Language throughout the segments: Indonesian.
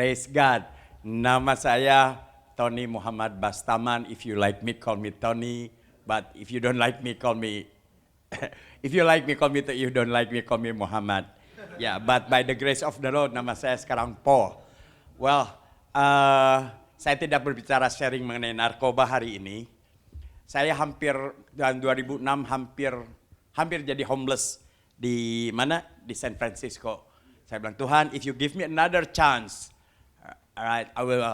Praise God. Nama saya Tony Muhammad Bastaman. If you like me, call me Tony. But if you don't like me, call me. If you like me, call me. You don't like me, call me Muhammad. Ya, but by the grace of the Lord, nama saya sekarang Paul. Well, saya tidak berbicara sharing mengenai narkoba hari ini. Saya hampir tahun 2006 hampir jadi homeless di mana? Di San Francisco. Saya bilang, Tuhan, if you give me another chance, alright, I will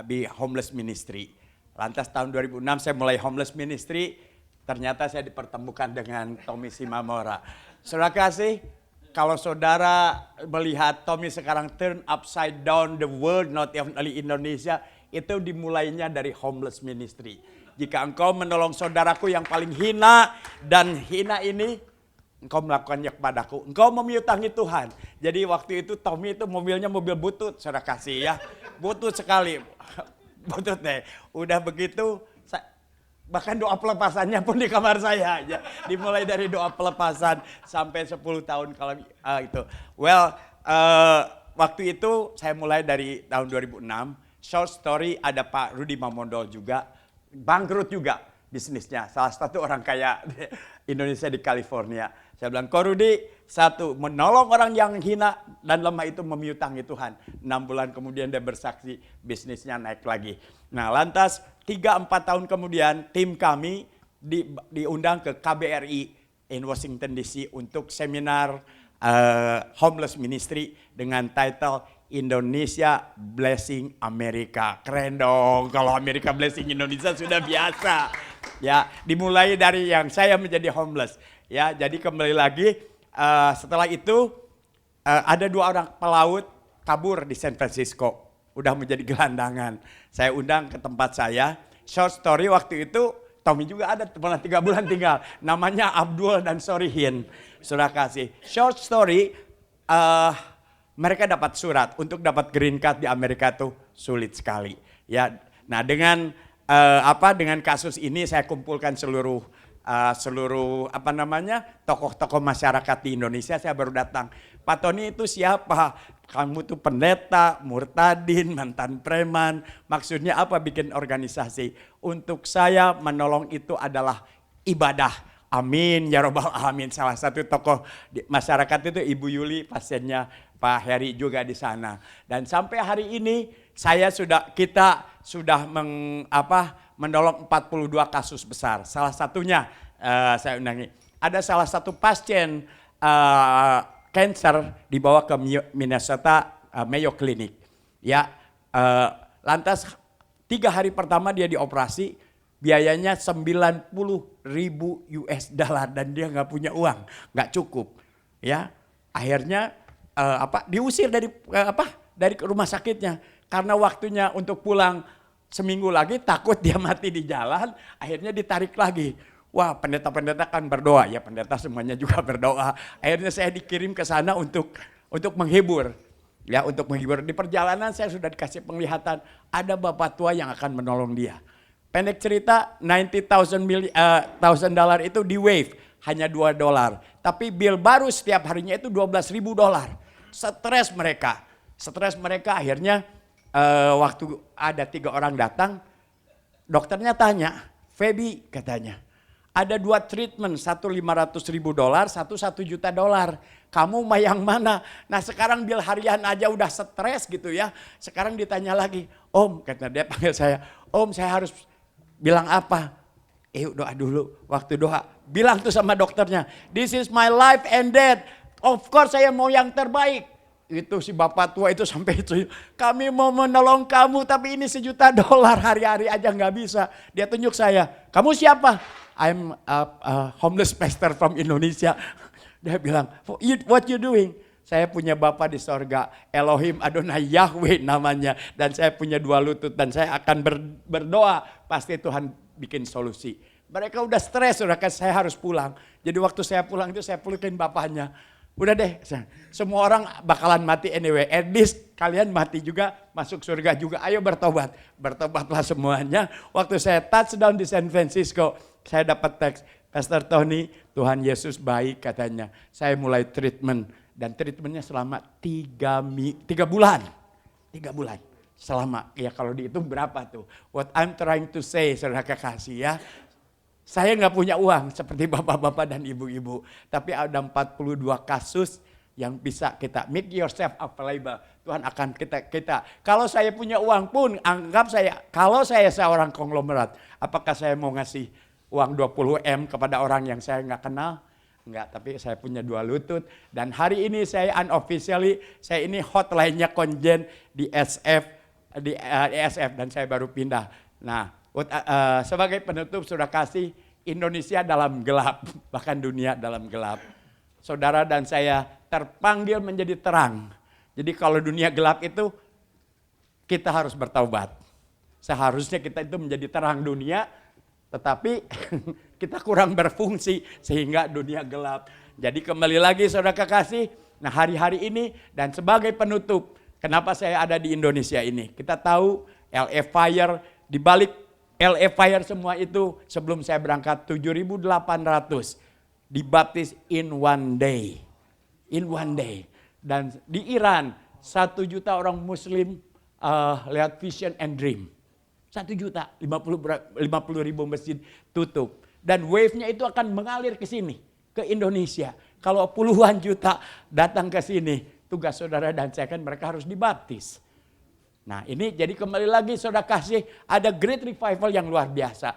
be homeless ministry. Lantas tahun 2006 saya mulai homeless ministry. Ternyata saya dipertemukan dengan Tommy Simamora. Saudara kasih, kalau saudara melihat Tommy sekarang turn upside down the world, not only Indonesia, itu dimulainya dari homeless ministry. Jika engkau menolong saudaraku yang paling hina dan hina ini, engkau melakukannya kepadaku. Engkau memiutangi Tuhan. Jadi waktu itu Tommy itu mobilnya mobil butut, saudara kasih ya. Butut sekali. Butut deh. Udah begitu, bahkan doa pelepasannya pun di kamar saya aja. Dimulai dari doa pelepasan sampai 10 tahun kalau itu. Well, waktu itu saya mulai dari tahun 2006. Short story, ada Pak Rudy Mamondo juga. Bangkrut juga bisnisnya. Salah satu orang kaya Indonesia di California. Saya bilang, kau Rudy, satu, menolong orang yang hina dan lemah itu memiutangi Tuhan. 6 bulan kemudian dia bersaksi, bisnisnya naik lagi. Nah lantas 3-4 tahun kemudian tim kami diundang ke KBRI in Washington DC untuk seminar homeless ministry dengan title Indonesia Blessing America. Keren dong, kalau Amerika Blessing Indonesia sudah biasa. Ya, dimulai dari yang saya menjadi homeless. Ya, jadi kembali lagi setelah itu ada 2 orang pelaut kabur di San Francisco, udah menjadi gelandangan. Saya undang ke tempat saya. Short story waktu itu Tommy juga ada, pernah 3 bulan tinggal. Namanya Abdul dan Sorihin. Saudara kasih. Short story, mereka dapat surat untuk dapat green card di Amerika tuh sulit sekali. Ya, nah dengan dengan kasus ini saya kumpulkan seluruh tokoh-tokoh masyarakat di Indonesia. Saya baru datang, Pak Tony itu siapa? Kamu tuh pendeta, murtadin, mantan preman. Maksudnya apa bikin organisasi? Untuk saya menolong itu adalah ibadah. Amin ya robbal alamin. Salah satu tokoh masyarakat itu Ibu Yuli, pasiennya Pak Heri juga di sana. Dan sampai hari ini kita sudah menolong 42 kasus besar. Salah satunya saya undangi. Ada salah satu pasien cancer dibawa ke Minnesota Mayo Clinic. Ya, lantas 3 hari pertama dia dioperasi, biayanya 90.000 US dollar dan dia nggak punya uang, nggak cukup. Ya, akhirnya diusir dari rumah sakitnya karena waktunya untuk pulang seminggu lagi, takut dia mati di jalan, akhirnya ditarik lagi. Wah, pendeta-pendeta kan berdoa, ya pendeta semuanya juga berdoa. Akhirnya saya dikirim ke sana untuk menghibur. Ya, untuk menghibur. Di perjalanan saya sudah dikasih penglihatan, ada bapak tua yang akan menolong dia. Pendek cerita, $90,000 itu di wave, hanya $2. Tapi bill baru setiap harinya itu $12,000. Stres mereka akhirnya waktu ada 3 orang datang, dokternya tanya, Feby katanya, ada 2 treatment, satu $500,000, satu $1 juta. Kamu mau yang mana? Nah sekarang bill harian aja udah stres gitu ya. Sekarang ditanya lagi, Om, kata dia panggil saya, Om saya harus bilang apa? Doa dulu, waktu doa, bilang tuh sama dokternya, this is my life and death, of course saya mau yang terbaik. Itu si bapak tua itu sampai itu, kami mau menolong kamu tapi ini $1 juta hari-hari aja nggak bisa. Dia tunjuk saya, kamu siapa? I'm a homeless pastor from Indonesia. Dia bilang, what you doing? Saya punya Bapa di sorga, Elohim Adonai Yahweh namanya. Dan saya punya 2 lutut dan saya akan berdoa, pasti Tuhan bikin solusi. Mereka udah stres, saya harus pulang. Jadi waktu saya pulang itu saya pelukin bapaknya. Udah deh, semua orang bakalan mati anyway. At least kalian mati juga, masuk surga juga. Ayo bertobat. Bertobatlah semuanya. Waktu saya touchdown di San Francisco, saya dapat teks, Pastor Tony, Tuhan Yesus baik katanya. Saya mulai treatment dan treatmentnya selama 3 bulan. 3 bulan. Selama, ya kalau dihitung berapa tuh. What I'm trying to say, saudara kekasih ya. Saya nggak punya uang seperti bapak-bapak dan ibu-ibu. Tapi ada 42 kasus yang bisa kita make yourself available. Tuhan akan kita. Kalau saya punya uang pun, anggap saya, kalau saya seorang konglomerat, apakah saya mau ngasih uang 20 M kepada orang yang saya nggak kenal? Enggak, tapi saya punya 2 lutut. Dan hari ini saya unofficially, saya ini hotline-nya konjen di SF dan saya baru pindah. Nah, sebagai penutup sudah kasih Indonesia dalam gelap, bahkan dunia dalam gelap. Saudara dan saya terpanggil menjadi terang. Jadi kalau dunia gelap itu kita harus bertaubat. Seharusnya kita itu menjadi terang dunia, tetapi kita kurang berfungsi sehingga dunia gelap. Jadi kembali lagi saudara kekasih, nah hari-hari ini dan sebagai penutup, kenapa saya ada di Indonesia ini? Kita tahu LA Fire, di balik LA Fire semua itu sebelum saya berangkat 7.800 dibaptis in one day. In one day. Dan di Iran 1 juta orang Muslim lihat vision and dream. 1 juta, 50 ribu masjid tutup. Dan wave-nya itu akan mengalir ke sini, ke Indonesia. Kalau puluhan juta datang ke sini, tugas saudara dan saya kan mereka harus dibaptis. Nah ini jadi kembali lagi saudara kasih, ada great revival yang luar biasa.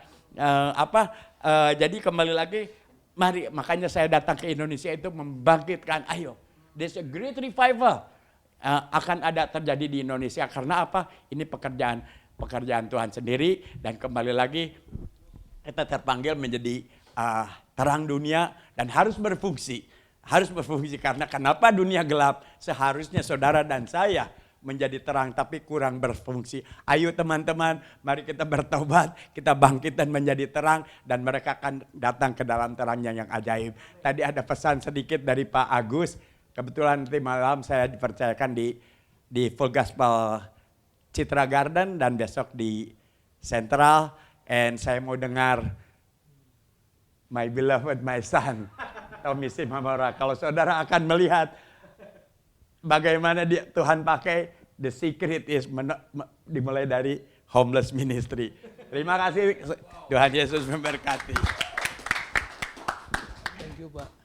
Jadi kembali lagi, mari makanya saya datang ke Indonesia itu membangkitkan, ayo, there's a great revival. Akan ada terjadi di Indonesia karena apa? Ini pekerjaan Tuhan sendiri dan kembali lagi kita terpanggil menjadi terang dunia dan harus berfungsi. Harus berfungsi karena kenapa dunia gelap? Seharusnya saudara dan saya menjadi terang tapi kurang berfungsi. Ayo teman-teman, mari kita bertobat, kita bangkit dan menjadi terang dan mereka akan datang ke dalam terangnya yang ajaib. Tadi ada pesan sedikit dari Pak Agus. Kebetulan nanti malam saya dipercayakan di Full Gospel Citra Garden dan besok di Central. And saya mau dengar My Beloved My Son, Tommy Simamora. Kalau saudara akan melihat bagaimana Tuhan pakai, the secret is dimulai dari homeless ministry. Terima kasih, Tuhan Yesus memberkati. Thank you, Pak.